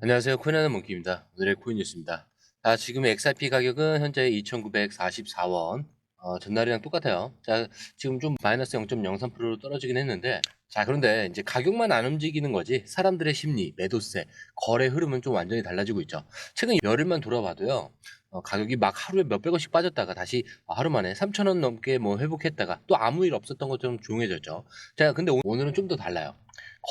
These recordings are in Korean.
안녕하세요. 코인하는 몽키입니다. 오늘의 코인 뉴스입니다. 지금 XRP 가격은 현재 2,944원. 전날이랑 똑같아요. 지금 좀 마이너스 0.03%로 떨어지긴 했는데, 그런데 이제 가격만 안 움직이는 거지, 사람들의 심리, 매도세, 거래 흐름은 좀 완전히 달라지고 있죠. 최근 열흘만 돌아봐도요, 가격이 막 하루에 몇백원씩 빠졌다가 다시 하루 만에 3,000원 넘게 뭐 회복했다가 또 아무 일 없었던 것처럼 조용해졌죠. 근데 오늘은 좀 더 달라요.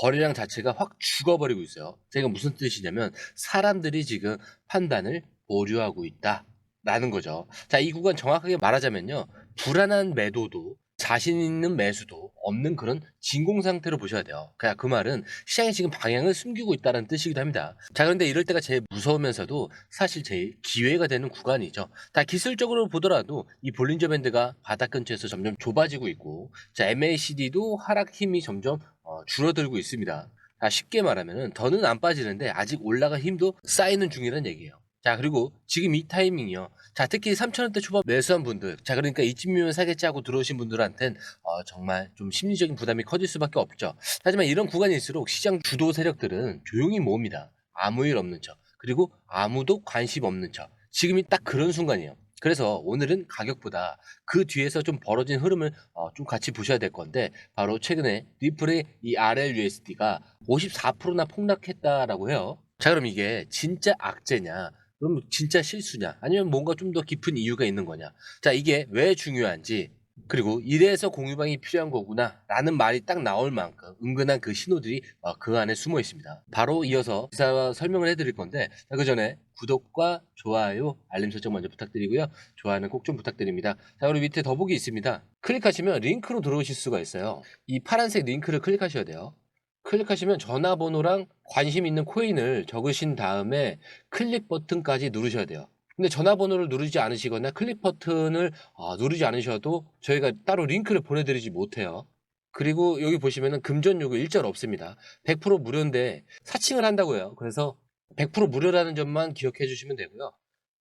거래량 자체가 확 죽어버리고 있어요. 제가 무슨 뜻이냐면 사람들이 지금 판단을 보류하고 있다라는 거죠. 이 구간 정확하게 말하자면요. 불안한 매도도 자신 있는 매수도 없는 그런 진공 상태로 보셔야 돼요. 그냥 그 말은 시장이 지금 방향을 숨기고 있다는 뜻이기도 합니다. 그런데 이럴 때가 제일 무서우면서도 사실 제일 기회가 되는 구간이죠. 기술적으로 보더라도 이 볼린저 밴드가 바닥 근처에서 점점 좁아지고 있고, MACD도 하락 힘이 점점 줄어들고 있습니다. 쉽게 말하면 더는 안 빠지는데 아직 올라갈 힘도 쌓이는 중이라는 얘기예요. 그리고 지금 이 타이밍이요. 특히 3,000원대 초반 매수한 분들, 그러니까 이쯤이면 사겠지 하고 들어오신 분들한텐 정말 좀 심리적인 부담이 커질 수밖에 없죠. 하지만 이런 구간일수록 시장 주도 세력들은 조용히 모읍니다. 아무 일 없는 척, 그리고 아무도 관심 없는 척. 지금이 딱 그런 순간이에요. 그래서 오늘은 가격보다 그 뒤에서 좀 벌어진 흐름을 좀 같이 보셔야 될 건데, 바로 최근에 리플의 이 RLUSD가 54%나 폭락했다라고 해요. 그럼 이게 진짜 악재냐? 그럼 진짜 실수냐? 아니면 뭔가 좀 더 깊은 이유가 있는 거냐? 이게 왜 중요한지, 그리고 이래서 공유방이 필요한 거구나 라는 말이 딱 나올 만큼 은근한 그 신호들이 그 안에 숨어 있습니다. 바로 이어서 기사 설명을 해드릴 건데, 그 전에 구독과 좋아요, 알림 설정 먼저 부탁드리고요. 좋아요는 꼭 좀 부탁드립니다. 그리고 밑에 더보기 있습니다. 클릭하시면 링크로 들어오실 수가 있어요. 이 파란색 링크를 클릭하셔야 돼요. 클릭하시면 전화번호랑 관심 있는 코인을 적으신 다음에 클릭 버튼까지 누르셔야 돼요. 근데 전화번호를 누르지 않으시거나 클릭 버튼을 누르지 않으셔도 저희가 따로 링크를 보내드리지 못해요. 그리고 여기 보시면은 금전 요구 일절 없습니다. 100% 무료인데 사칭을 한다고 해요. 그래서 100% 무료라는 점만 기억해 주시면 되고요.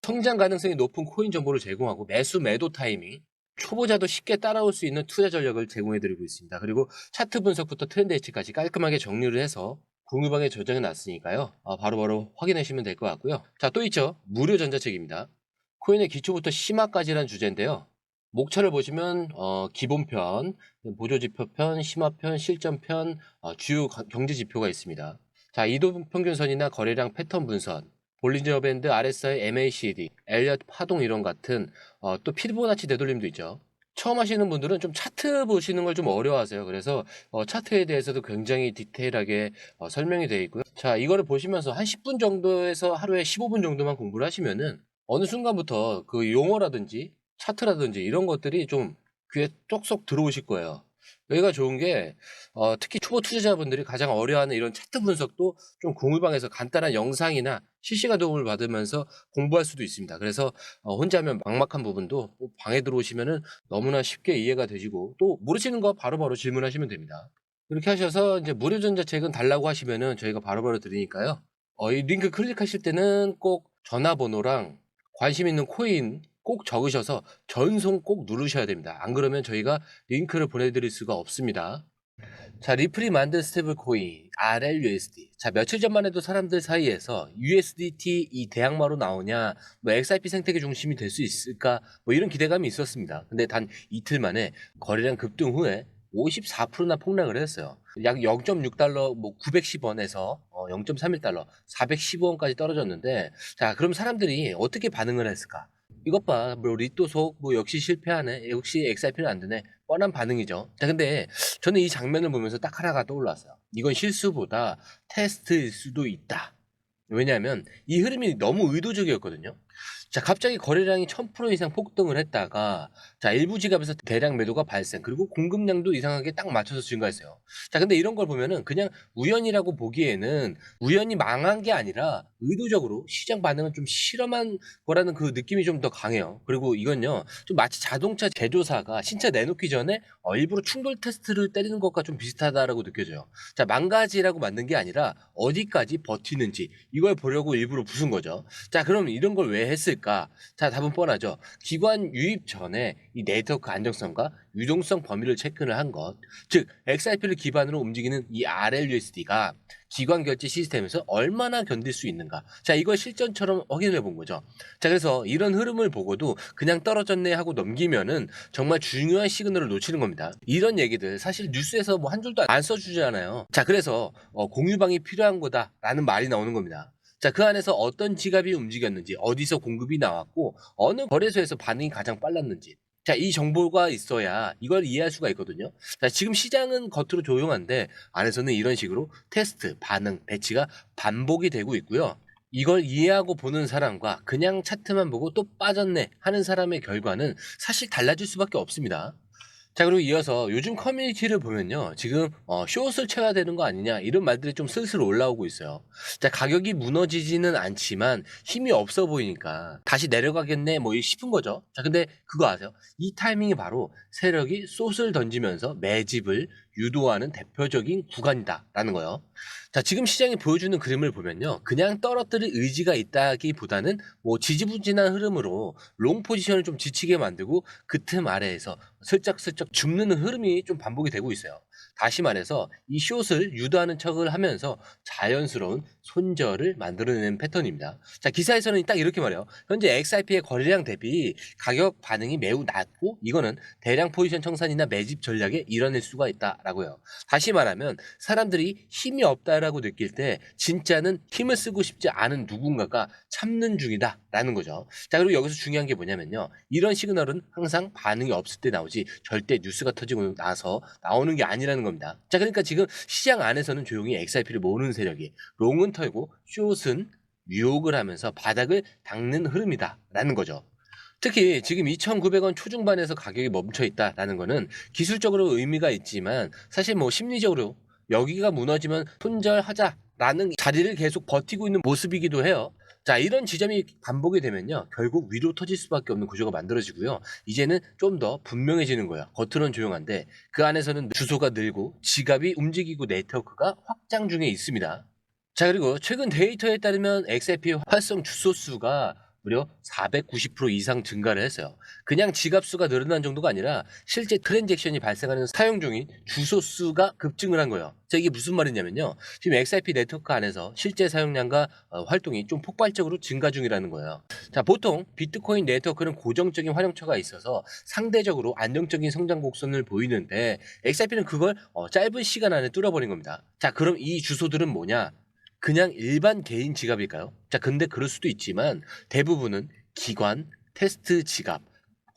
성장 가능성이 높은 코인 정보를 제공하고 매수 매도 타이밍, 초보자도 쉽게 따라올 수 있는 투자 전략을 제공해드리고 있습니다. 그리고 차트 분석부터 트렌드 예측까지 깔끔하게 정리를 해서 공유방에 저장해 놨으니까요. 바로바로 확인하시면 될 것 같고요. 또 있죠. 무료 전자책입니다. 코인의 기초부터 심화까지란 주제인데요. 목차를 보시면 기본편, 보조지표편, 심화편, 실전편, 주요 경제지표가 있습니다. 이동평균선이나 거래량 패턴 분선, 볼린저 밴드, RSI, MACD, 엘리엇 파동 이론 같은 또 피보나치 되돌림도 있죠. 처음 하시는 분들은 좀 차트 보시는 걸 좀 어려워하세요. 그래서 차트에 대해서도 굉장히 디테일하게 설명이 되어 있고요. 이거를 보시면서 한 10분 정도에서 하루에 15분 정도만 공부를 하시면은 어느 순간부터 그 용어라든지 차트라든지 이런 것들이 좀 귀에 쏙쏙 들어오실 거예요. 여기가 좋은 게 특히 초보 투자자분들이 가장 어려워하는 이런 차트 분석도 좀 공유방에서 간단한 영상이나 실시간 도움을 받으면서 공부할 수도 있습니다. 그래서 혼자 하면 막막한 부분도 방에 들어오시면은 너무나 쉽게 이해가 되시고, 또 모르시는 거 바로바로 질문하시면 됩니다. 이렇게 하셔서 이제 무료 전자책은 달라고 하시면은 저희가 바로바로 드리니까요. 이 링크 클릭하실 때는 꼭 전화번호랑 관심 있는 코인 꼭 적으셔서 전송 꼭 누르셔야 됩니다. 안 그러면 저희가 링크를 보내드릴 수가 없습니다. 리플이 만든 스테이블 코인 RLUSD. 며칠 전만 해도 사람들 사이에서 USDT 이 대항마로 나오냐, 뭐 XRP 생태계 중심이 될 수 있을까, 뭐 이런 기대감이 있었습니다. 근데 단 이틀 만에 거래량 급등 후에 54%나 폭락을 했어요. 약 0.6달러, 뭐 910원에서 0.31달러, 415원까지 떨어졌는데, 그럼 사람들이 어떻게 반응을 했을까? 이것 봐, 뭐 리또 속, 뭐 역시 실패하네, 역시 XRP는 안 되네, 뻔한 반응이죠. 근데 저는 이 장면을 보면서 딱 하나가 떠올랐어요. 이건 실수보다 테스트일 수도 있다. 왜냐하면 이 흐름이 너무 의도적이었거든요. 갑자기 거래량이 1000% 이상 폭등을 했다가 일부 지갑에서 대량 매도가 발생, 그리고 공급량도 이상하게 딱 맞춰서 증가했어요. 근데 이런 걸 보면은 그냥 우연이라고 보기에는 우연히 망한 게 아니라 의도적으로 시장 반응을 좀 실험한 거라는 그 느낌이 좀 더 강해요. 그리고 이건요, 좀 마치 자동차 제조사가 신차 내놓기 전에 일부러 충돌 테스트를 때리는 것과 좀 비슷하다라고 느껴져요. 망가지라고 만든 게 아니라 어디까지 버티는지 이걸 보려고 일부러 부순 거죠. 그럼 이런 걸 왜 왜 했을까? 자, 답은 뻔하죠. 기관 유입 전에 이 네트워크 안정성과 유동성 범위를 체크를 한 것. 즉, XIP를 기반으로 움직이는 이 RLUSD가 기관 결제 시스템에서 얼마나 견딜 수 있는가. 자, 이걸 실전처럼 확인해 본 거죠. 자, 그래서 이런 흐름을 보고도 그냥 떨어졌네 하고 넘기면은 정말 중요한 시그널을 놓치는 겁니다. 이런 얘기들 사실 뉴스에서 뭐 한 줄도 안 써주잖아요. 자, 그래서 공유방이 필요한 거다라는 말이 나오는 겁니다. 자, 그 안에서 어떤 지갑이 움직였는지, 어디서 공급이 나왔고, 어느 거래소에서 반응이 가장 빨랐는지. 자, 이 정보가 있어야 이걸 이해할 수가 있거든요. 자, 지금 시장은 겉으로 조용한데 안에서는 이런 식으로 테스트, 반응, 배치가 반복이 되고 있고요. 이걸 이해하고 보는 사람과 그냥 차트만 보고 또 빠졌네 하는 사람의 결과는 사실 달라질 수밖에 없습니다. 자, 그리고 이어서 요즘 커뮤니티를 보면요. 지금 숏을 쳐야 되는 거 아니냐 이런 말들이 좀 슬슬 올라오고 있어요. 자, 가격이 무너지지는 않지만 힘이 없어 보이니까 다시 내려가겠네 뭐 싶은 거죠. 자, 근데 그거 아세요? 이 타이밍이 바로 세력이 숏을 던지면서 매집을 유도하는 대표적인 구간이다라는 거예요. 자, 지금 시장이 보여주는 그림을 보면요. 그냥 떨어뜨릴 의지가 있다기보다는 뭐 지지부진한 흐름으로 롱 포지션을 좀 지치게 만들고 그 틈 아래에서 슬쩍슬쩍 줍는 흐름이 좀 반복이 되고 있어요. 다시 말해서 이 숏을 유도하는 척을 하면서 자연스러운 손절을 만들어내는 패턴입니다. 자, 기사에서는 딱 이렇게 말해요. 현재 XRP의 거래량 대비 가격 반응이 매우 낮고 이거는 대량 포지션 청산이나 매집 전략에 일어날 수가 있다라고요. 다시 말하면 사람들이 힘이 없다라고 느낄 때 진짜는 힘을 쓰고 싶지 않은 누군가가 참는 중이다라는 거죠. 자, 그리고 여기서 중요한 게 뭐냐면요. 이런 시그널은 항상 반응이 없을 때 나오지 절대 뉴스가 터지고 나서 나오는 게 아니라는 겁니다. 자, 그러니까 지금 시장 안에서는 조용히 XRP를 모으는 세력이 롱은 털고 숏은 유혹을 하면서 바닥을 닦는 흐름이다라는 거죠. 특히 지금 2,900원 초중반에서 가격이 멈춰 있다라는 거는 기술적으로 의미가 있지만 사실 뭐 심리적으로 여기가 무너지면 손절하자라는 자리를 계속 버티고 있는 모습이기도 해요. 자, 이런 지점이 반복이 되면요. 결국 위로 터질 수밖에 없는 구조가 만들어지고요. 이제는 좀 더 분명해지는 거예요. 겉으로는 조용한데 그 안에서는 주소가 늘고 지갑이 움직이고 네트워크가 확장 중에 있습니다. 자, 그리고 최근 데이터에 따르면 XRP 활성 주소 수가 무려 490% 이상 증가를 했어요. 그냥 지갑 수가 늘어난 정도가 아니라 실제 트랜잭션이 발생하는 사용 중인 주소 수가 급증을 한 거예요. 자, 이게 무슨 말이냐면요. 지금 XRP 네트워크 안에서 실제 사용량과 활동이 좀 폭발적으로 증가 중이라는 거예요. 자, 보통 비트코인 네트워크는 고정적인 활용처가 있어서 상대적으로 안정적인 성장 곡선을 보이는데 XRP는 그걸 짧은 시간 안에 뚫어버린 겁니다. 자, 그럼 이 주소들은 뭐냐? 그냥 일반 개인 지갑일까요? 자, 근데 그럴 수도 있지만 대부분은 기관, 테스트 지갑,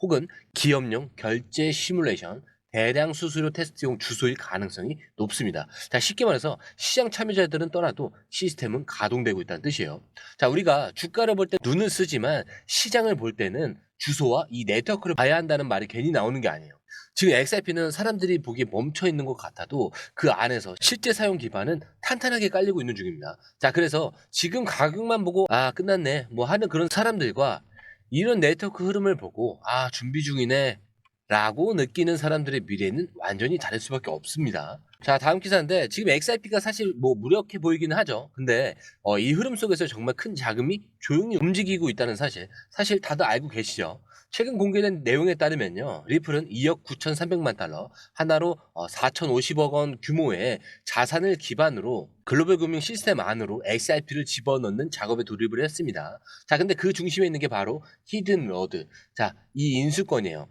혹은 기업용 결제 시뮬레이션, 대량 수수료 테스트용 주소일 가능성이 높습니다. 자, 쉽게 말해서 시장 참여자들은 떠나도 시스템은 가동되고 있다는 뜻이에요. 자, 우리가 주가를 볼 때 눈을 쓰지만 시장을 볼 때는 주소와 이 네트워크를 봐야 한다는 말이 괜히 나오는 게 아니에요. 지금 XRP는 사람들이 보기에 멈춰 있는 것 같아도 그 안에서 실제 사용 기반은 탄탄하게 깔리고 있는 중입니다. 자, 그래서 지금 가격만 보고 아, 끝났네 뭐 하는 그런 사람들과 이런 네트워크 흐름을 보고 아, 준비 중이네 라고 느끼는 사람들의 미래는 완전히 다를 수밖에 없습니다. 자, 다음 기사인데 지금 XRP가 사실 뭐 무력해 보이기는 하죠. 근데 이 흐름 속에서 정말 큰 자금이 조용히 움직이고 있다는 사실 다들 알고 계시죠. 최근 공개된 내용에 따르면요. 리플은 2억 9,300만 달러, 하나로 4,050억 원 규모의 자산을 기반으로 글로벌 금융 시스템 안으로 XRP를 집어넣는 작업에 돌입을 했습니다. 자, 근데 그 중심에 있는 게 바로 히든로드. 자, 이 인수권이에요.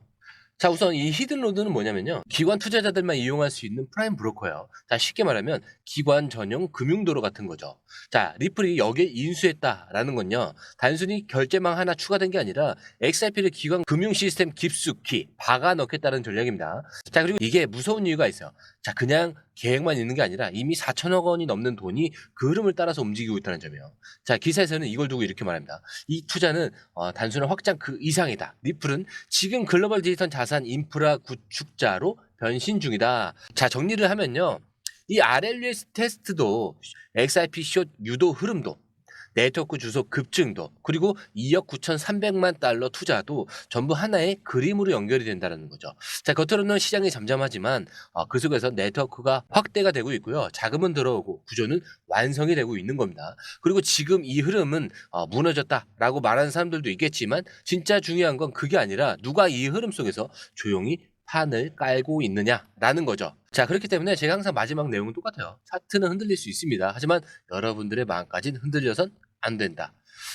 자, 우선 이 히든로드는 뭐냐면요. 기관 투자자들만 이용할 수 있는 프라임 브로커예요. 자, 쉽게 말하면 기관 전용 금융도로 같은 거죠. 자, 리플이 여기에 인수했다라는 건요. 단순히 결제망 하나 추가된 게 아니라 XRP를 기관 금융 시스템 깊숙이 박아 넣겠다는 전략입니다. 자, 그리고 이게 무서운 이유가 있어요. 자, 그냥 계획만 있는 게 아니라 이미 4천억 원이 넘는 돈이 그 흐름을 따라서 움직이고 있다는 점이에요. 자, 기사에서는 이걸 두고 이렇게 말합니다. 이 투자는 단순한 확장 그 이상이다. 리플은 지금 글로벌 디지털 자산 인프라 구축자로 변신 중이다. 자, 정리를 하면요. 이 RLUS 테스트도 XRP 숏 유도 흐름도 네트워크 주소 급증도, 그리고 2억 9,300만 달러 투자도 전부 하나의 그림으로 연결이 된다는 거죠. 자, 겉으로는 시장이 잠잠하지만 그 속에서 네트워크가 확대가 되고 있고요. 자금은 들어오고 구조는 완성이 되고 있는 겁니다. 그리고 지금 이 흐름은 무너졌다라고 말하는 사람들도 있겠지만 진짜 중요한 건 그게 아니라 누가 이 흐름 속에서 조용히 판을 깔고 있느냐라는 거죠. 자, 그렇기 때문에 제가 항상 마지막 내용은 똑같아요. 차트는 흔들릴 수 있습니다. 하지만 여러분들의 마음까지는 흔들려선 안 된다.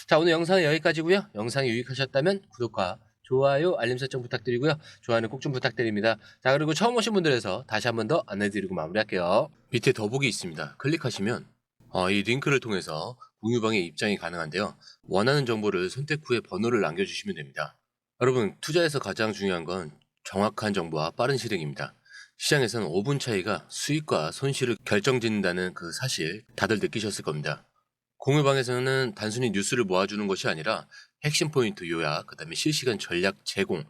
자, 오늘 영상은 여기까지고요. 영상이 유익하셨다면 구독과 좋아요, 알림 설정 부탁드리고요. 좋아요는 꼭 좀 부탁드립니다. 자, 그리고 처음 오신 분들에서 다시 한 번 더 안내드리고 마무리할게요. 밑에 더보기 있습니다. 클릭하시면 이 링크를 통해서 공유방에 입장이 가능한데요. 원하는 정보를 선택 후에 번호를 남겨주시면 됩니다. 여러분, 투자에서 가장 중요한 건 정확한 정보와 빠른 실행입니다. 시장에서는 5분 차이가 수익과 손실을 결정짓는다는 그 사실 다들 느끼셨을 겁니다. 공유방에서는 단순히 뉴스를 모아주는 것이 아니라 핵심 포인트 요약, 그 다음에 실시간 전략 제공,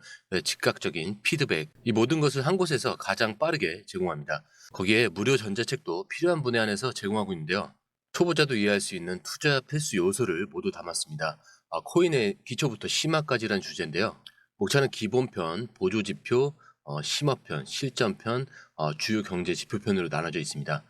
즉각적인 피드백, 이 모든 것을 한 곳에서 가장 빠르게 제공합니다. 거기에 무료 전자책도 필요한 분에 한해서 제공하고 있는데요. 초보자도 이해할 수 있는 투자 필수 요소를 모두 담았습니다. 코인의 기초부터 심화까지란 주제인데요. 목차는 기본편, 보조지표, 심화편, 실전편, 주요 경제 지표편으로 나눠져 있습니다.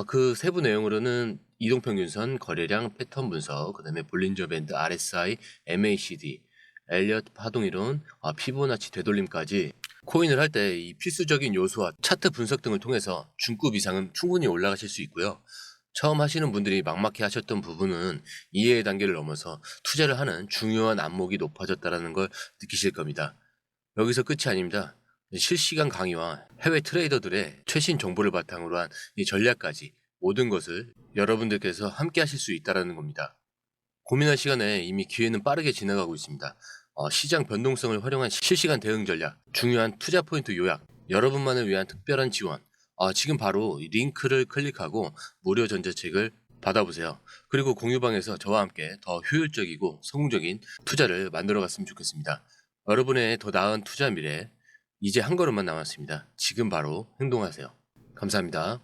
그 세부 내용으로는 이동평균선, 거래량, 패턴 분석, 그 다음에 볼린저 밴드, RSI, MACD, 엘리어트 파동이론, 피보나치 되돌림까지 코인을 할 때 이 필수적인 요소와 차트 분석 등을 통해서 중급 이상은 충분히 올라가실 수 있고요. 처음 하시는 분들이 막막해 하셨던 부분은 이해의 단계를 넘어서 투자를 하는 중요한 안목이 높아졌다는 걸 느끼실 겁니다. 여기서 끝이 아닙니다. 실시간 강의와 해외 트레이더들의 최신 정보를 바탕으로 한 이 전략까지 모든 것을 여러분들께서 함께 하실 수 있다는 겁니다. 고민할 시간에 이미 기회는 빠르게 지나가고 있습니다. 시장 변동성을 활용한 실시간 대응 전략, 중요한 투자 포인트 요약, 여러분만을 위한 특별한 지원, 지금 바로 이 링크를 클릭하고 무료 전자책을 받아보세요. 그리고 공유방에서 저와 함께 더 효율적이고 성공적인 투자를 만들어 갔으면 좋겠습니다. 여러분의 더 나은 투자 미래, 이제 한 걸음만 남았습니다. 지금 바로 행동하세요. 감사합니다.